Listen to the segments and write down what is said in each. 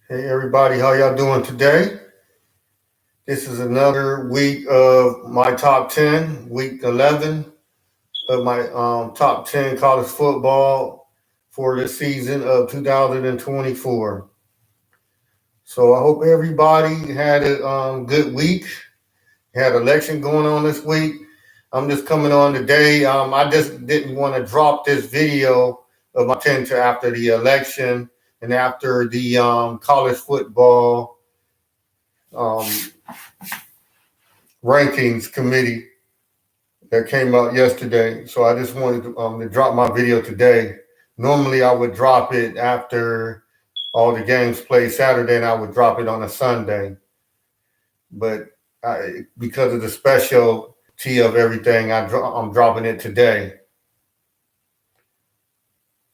Hey everybody, how y'all doing today? This is another week of my top 10, week 11 of my top 10 college football for the season of 2024. So I hope everybody had a good week. Had election going on this week. I'm just coming on today. I just didn't want to drop this video of my 10 to after the election and after the college football um, rankings committee that came out yesterday. So I just wanted to drop my video today. Normally, I would drop it after all the games played Saturday, and I would drop it on a Sunday. But because of the specialty of everything, I'm dropping it today.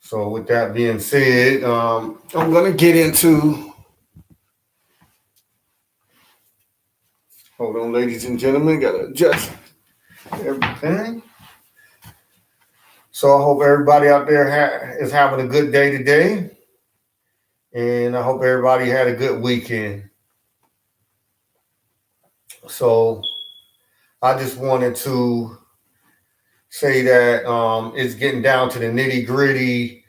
So with that being said, I'm going to get into. Hold on, ladies and gentlemen, got to adjust everything. So I hope everybody out there is having a good day today. And I hope everybody had a good weekend. So I just wanted to say that it's getting down to the nitty gritty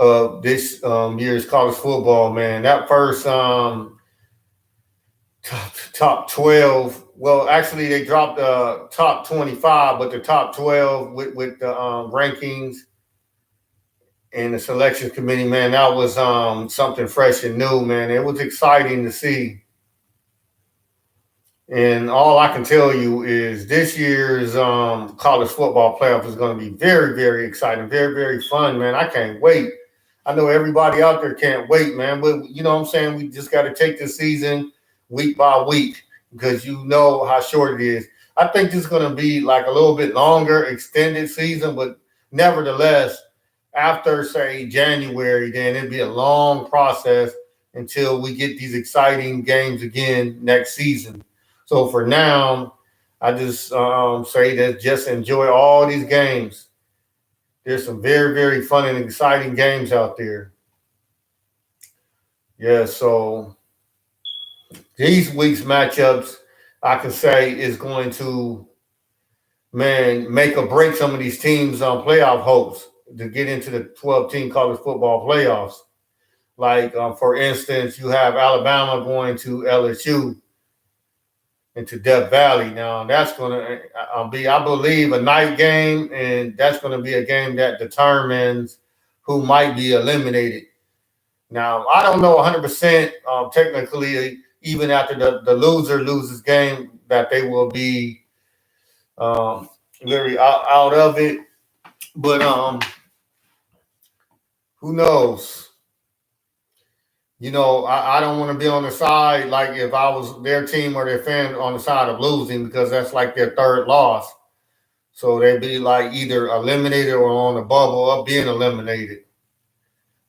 of this year's college football, man. That first top 12, well, actually, they dropped the top 25, but the top 12 with the rankings and the selection committee, man, that was something fresh and new, man. It was exciting to see. And all I can tell you is this year's college football playoff is going to be very, very exciting, very, very fun, man. I can't wait. I know everybody out there can't wait, man. But you know what I'm saying? We just got to take this season week by week because you know how short it is. I think this is going to be like a little bit longer, extended season, but nevertheless, after, say, January, then it'd be a long process until we get these exciting games again next season. So for now, I just say that just enjoy all these games. There's some very, very fun and exciting games out there. Yeah, so these week's matchups, I can say, is going to, man, make or break some of these teams' on playoff hopes to get into the 12-team college football playoffs. Like, for instance, you have Alabama going to LSU into Death Valley. Now that's going to be, I believe, a night game, and that's going to be a game that determines who might be eliminated. Now I don't know 100% technically, even after the loser loses game, that they will be very out of it. But who knows? You know, I don't want to be on the side like if I was their team or their fan on the side of losing because that's like their third loss. So they'd be like either eliminated or on the bubble of being eliminated.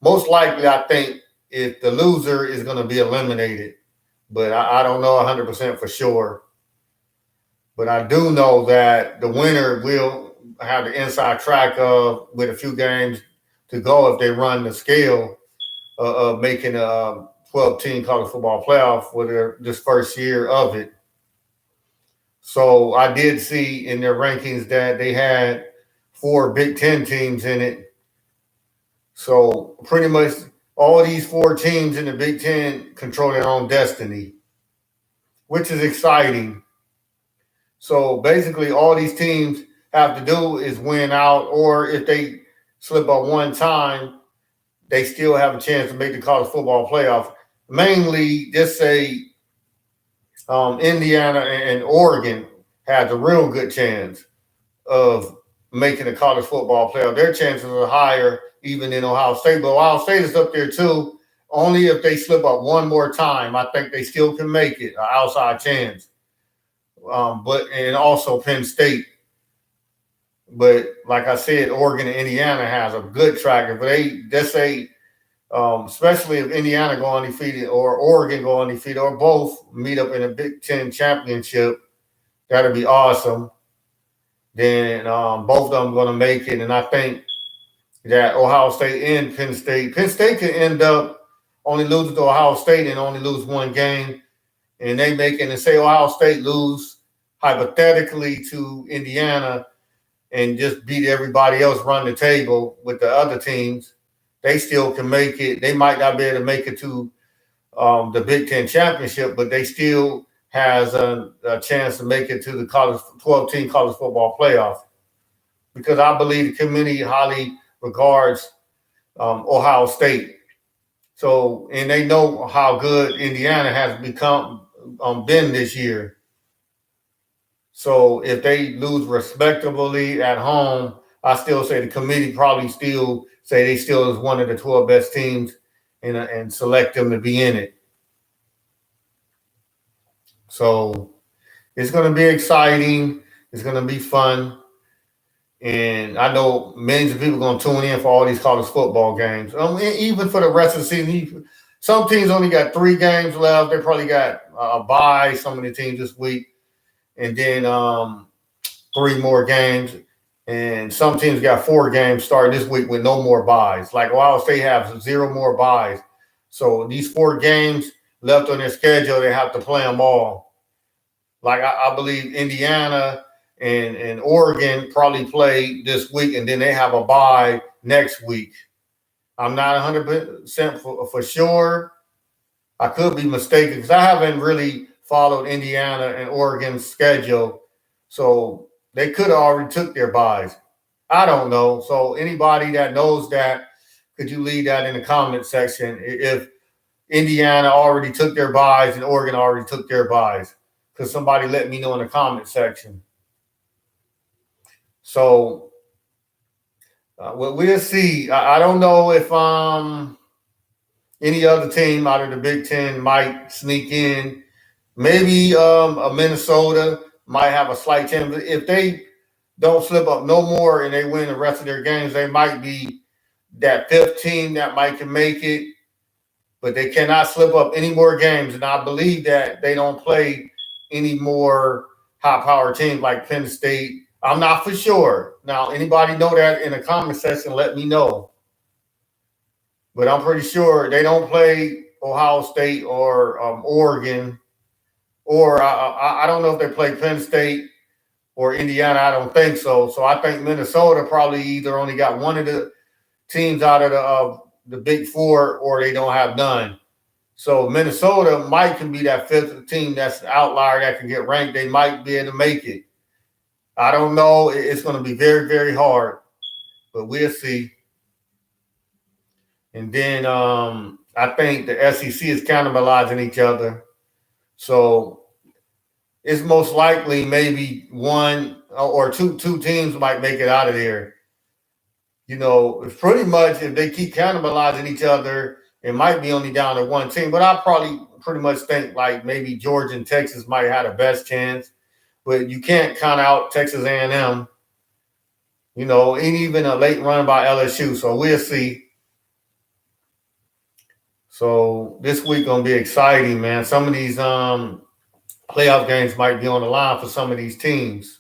Most likely, I think if the loser is going to be eliminated, but I don't know 100% for sure. But I do know that the winner will have the inside track of with a few games to go if they run the scale of making a 12-team college football playoff for this first year of it. So I did see in their rankings that they had 4 Big Ten teams in it. So pretty much all these 4 teams in the Big Ten control their own destiny, which is exciting. So basically, all these teams have to do is win out, or if they slip up one time, they still have a chance to make the college football playoff. Mainly, just say Indiana and Oregon has a real good chance of making the college football playoff. Their chances are higher even in Ohio State, but Ohio State is up there too. Only if they slip up one more time, I think they still can make it, an outside chance. But and also Penn State. But like I said, Oregon and Indiana has a good track. If they just say, especially if Indiana go undefeated or Oregon go undefeated or both meet up in a Big Ten championship, that'd be awesome. Then both of them going to make it, and I think that Ohio State and Penn State can end up only loses to Ohio State and only lose one game, and they make it and say Ohio State lose hypothetically to Indiana and just beat everybody else, run the table with the other teams, they still can make it. They might not be able to make it to the Big Ten championship, but they still has a chance to make it to the 12-team college football playoff, because I believe the committee highly regards Ohio State. So, and they know how good Indiana has been this year. So if they lose respectably at home, I still say the committee probably still say they still is one of the 12 best teams and select them to be in it. So it's going to be exciting. It's going to be fun. And I know millions of people are going to tune in for all these college football games. Even for the rest of the season, some teams only got 3 games left. They probably got a bye, some of the teams this week. And then 3 more games. And some teams got 4 games starting this week with no more byes. Like Ohio State have 0 more byes. So these 4 games left on their schedule, they have to play them all. Like I believe Indiana and Oregon probably play this week, and then they have a bye next week. I'm not 100% for sure. I could be mistaken because I haven't really followed Indiana and Oregon's schedule. So they could have already took their byes. I don't know. So anybody that knows that, could you leave that in the comment section if Indiana already took their byes and Oregon already took their byes? Because somebody let me know in the comment section. So we'll see. I don't know if any other team out of the Big Ten might sneak in. Maybe a Minnesota might have a slight chance. If they don't slip up no more and they win the rest of their games, they might be that 5th team that might can make it. But they cannot slip up any more games. And I believe that they don't play any more high-powered teams like Penn State. I'm not for sure. Now, anybody know that in the comment section, let me know. But I'm pretty sure they don't play Ohio State or Oregon. Or I don't know if they play Penn State or Indiana. I don't think so. So I think Minnesota probably either only got one of the teams out of the Big Four, or they don't have none. So Minnesota can be that 5th team that's the outlier that can get ranked. They might be able to make it. I don't know. It's going to be very, very hard, but we'll see. And then I think the SEC is cannibalizing each other. So it's most likely maybe 1 or 2 teams might make it out of there. You know, it's pretty much if they keep cannibalizing each other, it might be only down to 1 team. But I probably pretty much think like maybe Georgia and Texas might have the best chance. But you can't count out Texas A&M, you know, and even a late run by LSU. So we'll see. So this week going to be exciting, man. Some of these playoff games might be on the line for some of these teams.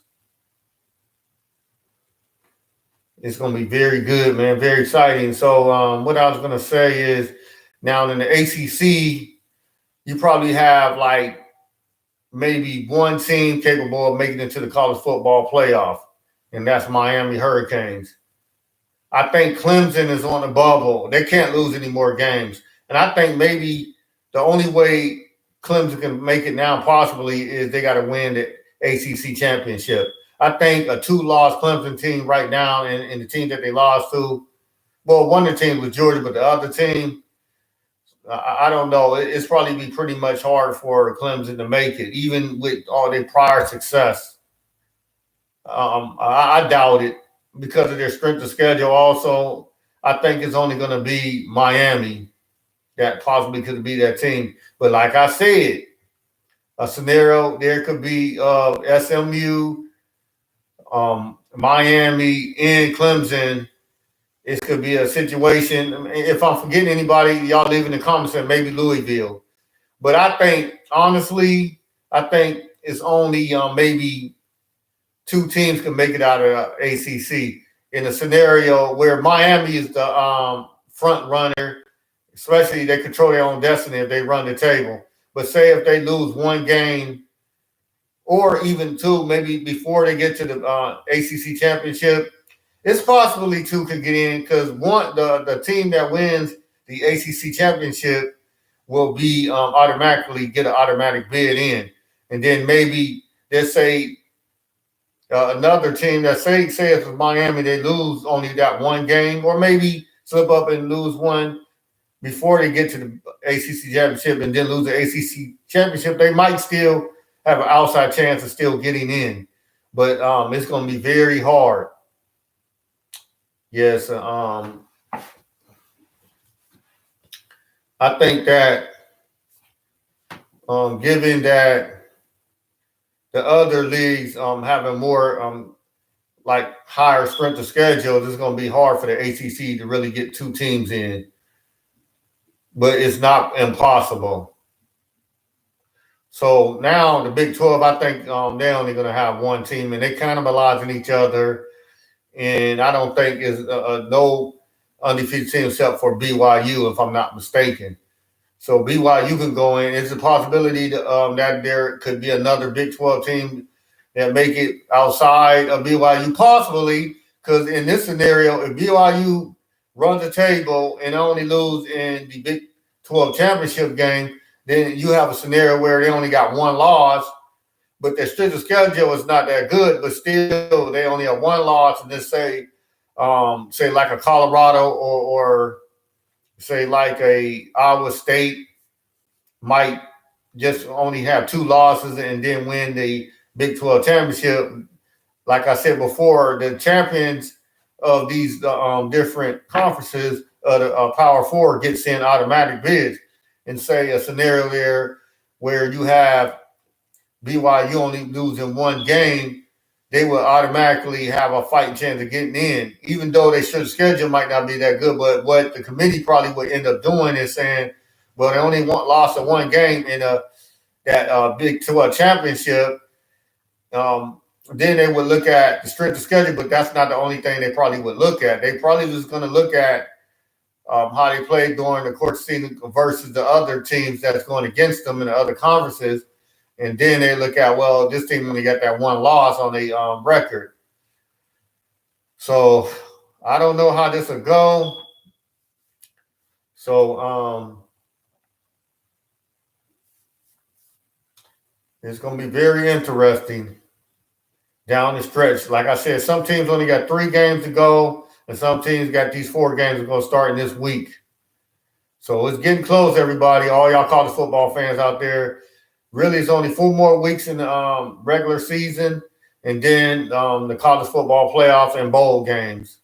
It's going to be very good, man. Very exciting. So what I was going to say is now in the ACC, you probably have like maybe 1 team capable of making it to the college football playoff, and that's Miami Hurricanes. I think Clemson is on the bubble. They can't lose any more games. And I think maybe the only way Clemson can make it now possibly is they got to win the ACC championship. I think a 2-loss Clemson team right now and the team that they lost to, well, one of the teams was Georgia, but the other team, I don't know. It's probably be pretty much hard for Clemson to make it, even with all their prior success. I doubt it because of their strength of schedule. Also, I think it's only going to be Miami that possibly could be that team. But like I said, a scenario there could be SMU, Miami, and Clemson. It could be a situation. If I'm forgetting anybody, y'all leave in the comments and maybe Louisville. But I think, honestly, it's only maybe 2 teams can make it out of the ACC in a scenario where Miami is the front runner. especially they control their own destiny if they run the table. But say if they lose one game or even two, maybe before they get to the ACC championship, it's possibly two could get in because the team that wins the ACC championship will be automatically get an automatic bid in, and then maybe let's say another team that say if it's Miami, they lose only that one game, or maybe slip up and lose one before they get to the ACC championship, and then lose the ACC championship. They might still have an outside chance of still getting in, but it's going to be very hard. Yes, I think that given that the other leagues having more like higher strength of schedule, it's going to be hard for the ACC to really get two teams in, but it's not impossible. So now the Big 12, I think they're only going to have one team, and they cannibalizing each other. And I don't think is no undefeated team except for BYU, if I'm not mistaken. So BYU can go in. It's a possibility that there could be another Big 12 team that make it outside of BYU, possibly, because in this scenario, if BYU runs the table and only lose in the Big 12 championship game, then you have a scenario where they only got one loss, but their strength of schedule is not that good, but still they only have one loss, and just say like a Colorado or say like a Iowa State might just only have two losses and then win the Big 12 championship. Like I said before, the champions of these different conferences, the Power Four gets in automatic bids. And say a scenario there where you have BYU only losing one game, they will automatically have a fighting chance of getting in, even though their schedule might not be that good. But what the committee probably would end up doing is saying, well, they only lost of one game in that Big 12 championship. Then they would look at the strength of schedule, but that's not the only thing they probably would look at. They probably was going to look at how they played during the course season versus the other teams that's going against them in the other conferences. And then they look at, well, this team only got that one loss on the record. So I don't know how this will go. So it's going to be very interesting down the stretch. Like I said, some teams only got 3 games to go, and some teams got these 4 games that are going to start in this week. So it's getting close, everybody. All y'all college football fans out there. Really, it's only 4 more weeks in the regular season, and then the college football playoffs and bowl games.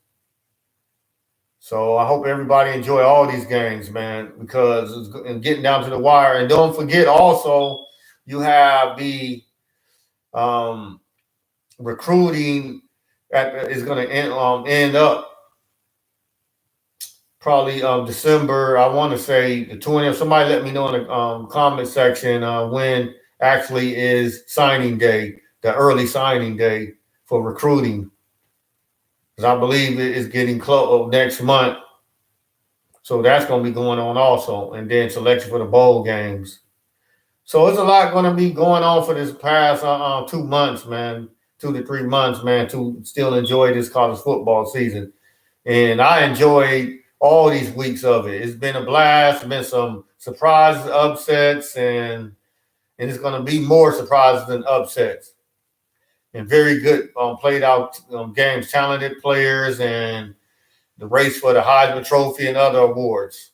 So I hope everybody enjoy all these games, man, because it's getting down to the wire. And don't forget also, you have the recruiting that is going to end up probably December. I want to say the 20th. Somebody let me know in the comment section when actually is signing day, the early signing day for recruiting. Because I believe it is getting close next month. So that's going to be going on also. And then selection for the bowl games. So it's a lot going to be going on for this past 2 months, man. 2 to 3 months, man, to still enjoy this college football season. And I enjoyed all these weeks of it. It's been a blast. There's been some surprises, upsets, and it's going to be more surprises than upsets. And very good played out games, talented players, and the race for the Heisman Trophy and other awards.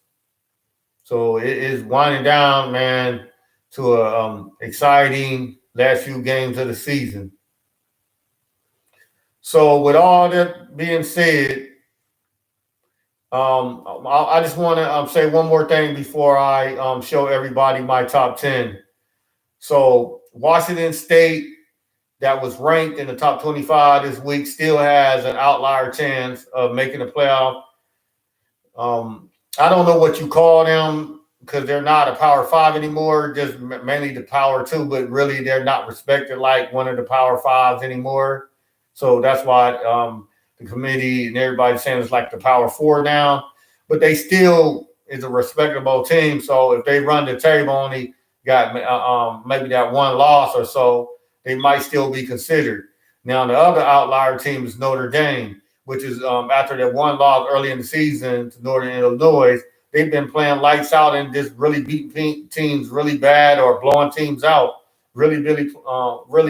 So it is winding down, man, to a exciting last few games of the season. So with all that being said, I just want to say one more thing before I show everybody my top 10. So Washington State, that was ranked in the top 25 this week, still has an outlier chance of making the playoff. I don't know what you call them because they're not a Power 5 anymore, just mainly the Power 2, but really they're not respected like one of the Power 5s anymore. So that's why the committee and everybody's saying it's like the Power 4 now. But they still is a respectable team. So if they run the table, only got maybe that one loss or so, they might still be considered. Now the other outlier team is Notre Dame, which is after that one loss early in the season to Northern Illinois. They've been playing lights out and just really beating teams really bad or blowing teams out. Really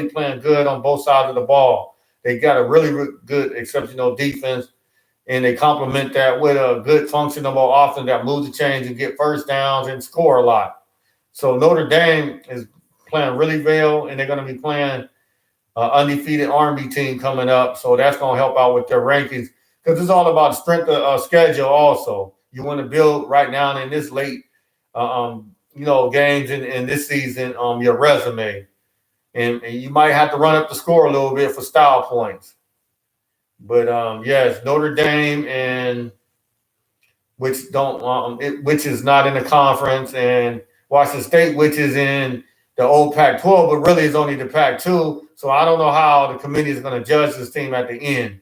playing good on both sides of the ball. They got a really good exceptional defense, and they complement that with a good functional offense that moves the chains and get first downs and score a lot. So Notre Dame is playing really well, and they're going to be playing undefeated Army team coming up. So that's going to help out with their rankings because it's all about strength of schedule also. You want to build right now in this late, games in this season, your resume. And you might have to run up the score a little bit for style points. But yes, Notre Dame and which is not in the conference, and Washington State, which is in the old Pac-12, but really is only the Pac-2. So I don't know how the committee is going to judge this team at the end.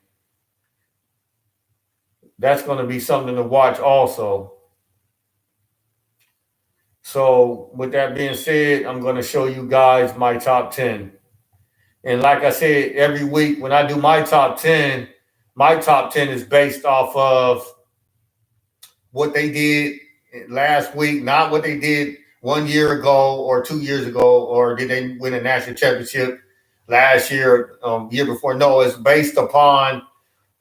That's going to be something to watch also. So with that being said, I'm going to show you guys my top 10. And like I said, every week when I do my top 10 is based off of what they did last week, not what they did 1 year ago or 2 years ago, or did they win a national championship last year, year before. No, it's based upon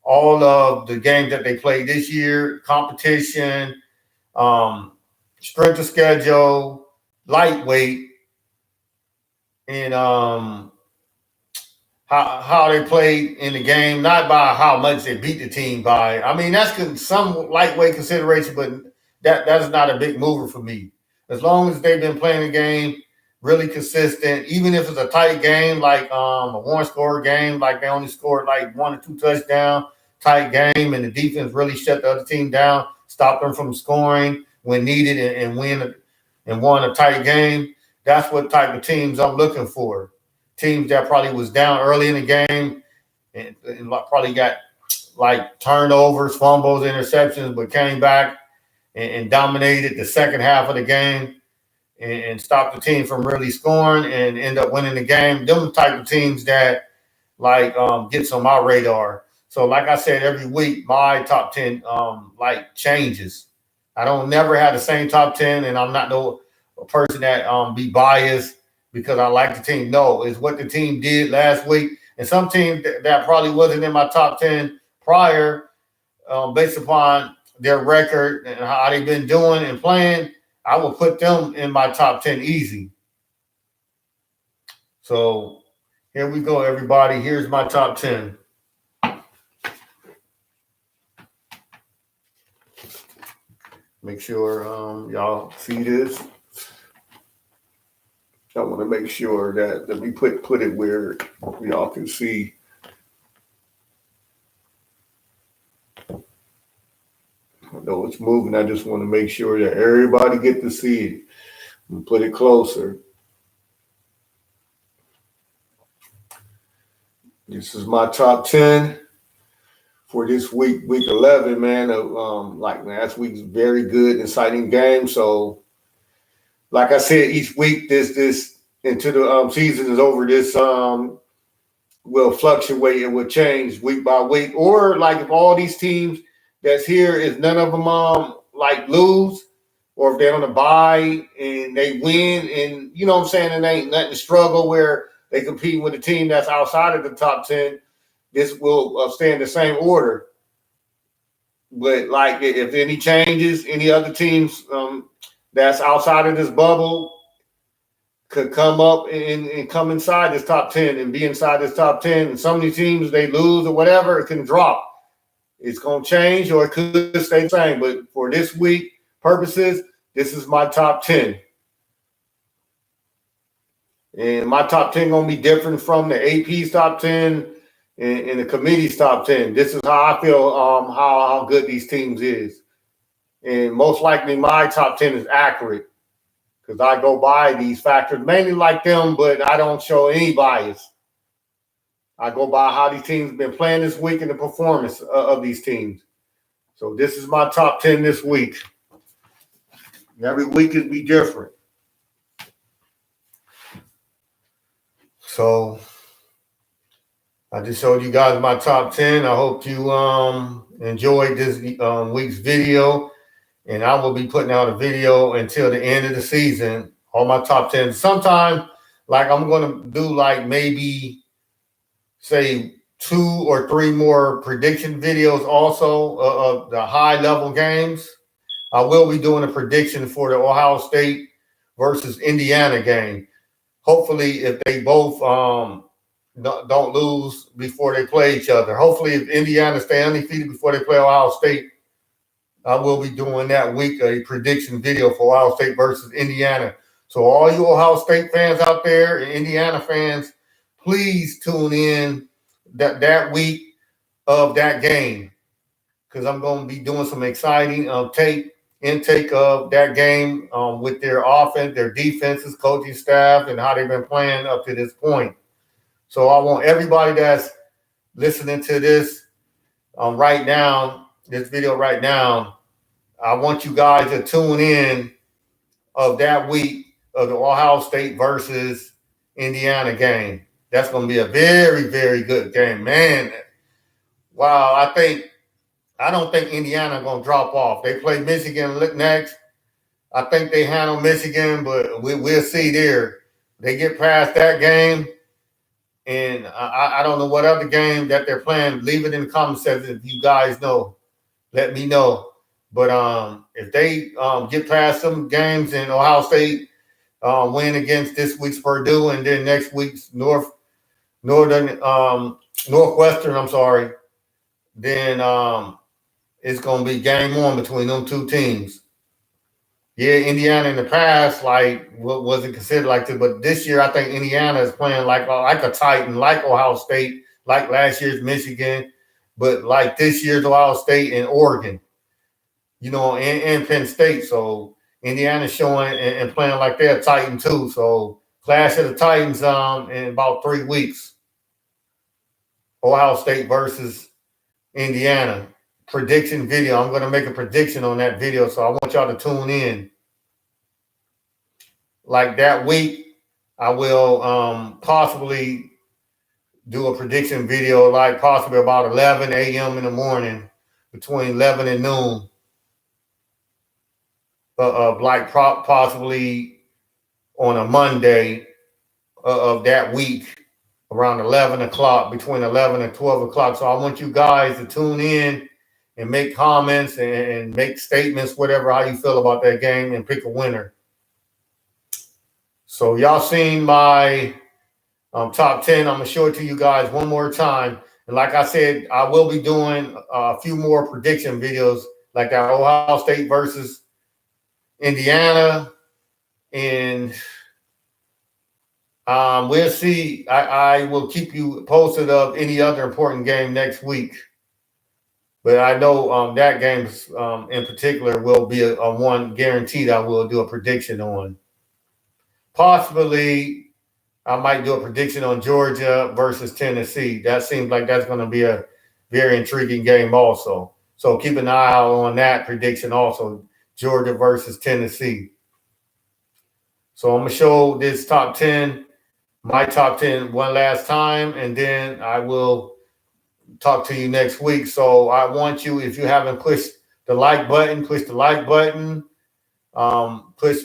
all of the games that they played this year, competition, strength of schedule, lightweight, and how they played in the game, not by how much they beat the team by. I mean, that's some lightweight consideration, but that's not a big mover for me. As long as they've been playing the game really consistent, even if it's a tight game, like a one-score game, like they only scored like 1 or 2 touchdowns, tight game, and the defense really shut the other team down, stopped them from scoring when needed, and won a tight game. That's what type of teams I'm looking for. Teams that probably was down early in the game and probably got like turnovers, fumbles, interceptions, but came back and dominated the second half of the game and stopped the team from really scoring and end up winning the game. Them type of teams that like gets on my radar. So like I said, every week my top 10 like changes. I don't never have the same top 10, and I'm not no person that be biased because I like the team. No, it's what the team did last week. And some team that probably wasn't in my top 10 prior, based upon their record and how they've been doing and playing, I will put them in my top 10 easy. So here we go, everybody. Here's my top 10. Make sure y'all see this. I want to make sure that we put it where y'all can see. Although it's moving, I just want to make sure that everybody get to see it and put it closer. This is my top 10 for this week 11, man. Like last week's very good, exciting game. So, like I said, each week this until the season is over, this will fluctuate and will change week by week. Or like if all these teams that's here is none of them like lose, or if they're on a bye and they win, and you know what I'm saying, and ain't nothing to struggle where they compete with a team that's outside of the top 10, this will stay in the same order. But like if any changes, any other teams that's outside of this bubble could come up and come inside this top 10 and be inside this top 10. And some of these teams, they lose or whatever, it can drop. It's going to change or it could stay the same. But for this week purposes, this is my top 10. And my top 10 going to be different from the AP's top 10 and the committee's top 10. This is how I feel how good these teams is. And most likely my top 10 is accurate because I go by these factors, mainly like them, but I don't show any bias. I go by how these teams have been playing this week and the performance of these teams. So this is my top 10 this week. Every week is be different. So I just showed you guys my top 10. I hope you enjoyed this week's video. And I will be putting out a video until the end of the season, all my top 10. Sometime, like I'm going to do like maybe, say, 2 or 3 more prediction videos also of the high-level games. I will be doing a prediction for the Ohio State versus Indiana game. Hopefully, if they both don't lose before they play each other. Hopefully, if Indiana stay undefeated before they play Ohio State, I will be doing that week a prediction video for Ohio State versus Indiana. So all you Ohio State fans out there and Indiana fans, please tune in that week of that game, because I'm going to be doing some exciting intake of that game with their offense, their defenses, coaching staff, and how they've been playing up to this point. So I want everybody that's listening to this right now, this video right now, I want you guys to tune in of that week of the Ohio State versus Indiana game. That's going to be a very, very good game, man. Wow, I don't think Indiana going to drop off. They play Michigan next. I think they handle Michigan, but we'll see there. They get past that game, and I don't know what other game that they're playing. Leave it in the comment section if you guys know. Let me know. But if they get past some games and Ohio State win against this week's Purdue and then next week's Northwestern, then it's going to be game on between them two teams. Yeah, Indiana in the past, like, wasn't considered like this, but this year I think Indiana is playing like a Titan, like Ohio State, like last year's Michigan, but like this year's Ohio State and Oregon, and Penn State. So Indiana's showing and playing like they're a Titan too. So Clash of the Titans in about 3 weeks. Ohio State versus Indiana. Prediction video. I'm going to make a prediction on that video, so I want y'all to tune in. Like that week, I will possibly do a prediction video, like possibly about 11 a.m. in the morning, between 11 and noon. Like possibly on a Monday of that week, around 11 o'clock, between 11 and 12 o'clock. So I want you guys to tune in and make comments and make statements, whatever, how you feel about that game, and pick a winner. So y'all seen my top 10. I'm going to show it to you guys one more time. And like I said, I will be doing a few more prediction videos, like that Ohio State versus Indiana. And we'll see. I will keep you posted of any other important game next week. But I know that game in particular will be a one guaranteed I will do a prediction on. Possibly, I might do a prediction on Georgia versus Tennessee. That seems like that's going to be a very intriguing game also. So keep an eye out on that prediction also, Georgia versus Tennessee. So I'm going to show this top 10, my top 10 one last time, and then I will talk to you next week. So I want you, if you haven't pushed the like button, push the like button.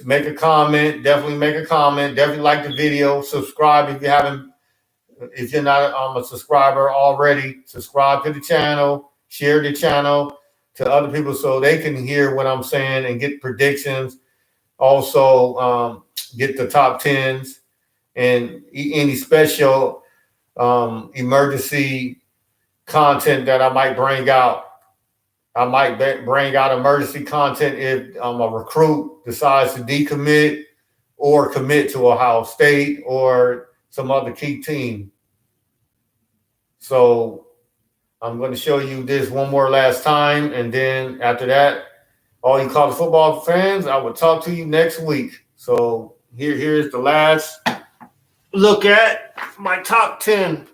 Make a comment. Definitely make a comment. Definitely like the video. Subscribe if you're not a subscriber already. Subscribe to the channel. Share the channel to other people so they can hear what I'm saying and get predictions. Also, get the top 10s and any special emergency content that I might bring out. I might bring out emergency content if a recruit decides to decommit or commit to Ohio State or some other key team. So I'm going to show you this one more last time. And then after that, all you college football fans, I will talk to you next week. So here's the last look at my top 10.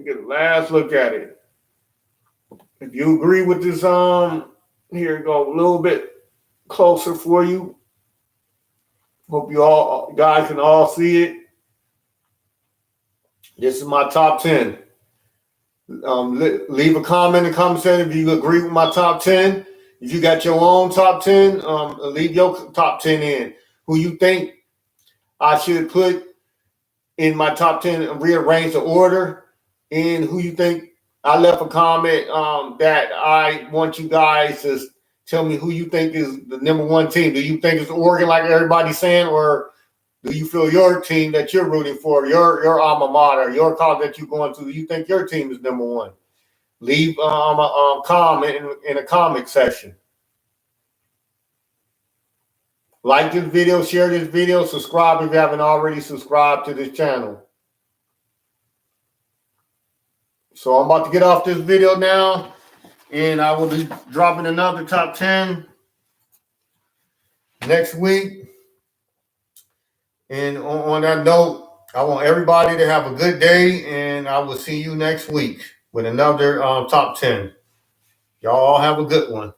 Get a last look at it. If you agree with this, here you go, a little bit closer for you. Hope you all guys can all see it. This is my top 10. Leave a comment in the comment section if you agree with my top 10. If you got your own top 10, leave your top 10 in. Who you think I should put in my top 10 and rearrange the order, and who you think I left a comment that I want you guys to tell me who you think is the number one team. Do you think it's Oregon like everybody's saying, or do you feel your team that you're rooting for, your alma mater, your college that you're going to, do you think your team is number one? Leave a comment in a comment section. Like this video, share this video, subscribe if you haven't already subscribed to this channel. So I'm about to get off this video now, and I will be dropping another top 10 next week. And on that note, I want everybody to have a good day, and I will see you next week with another top 10. Y'all have a good one.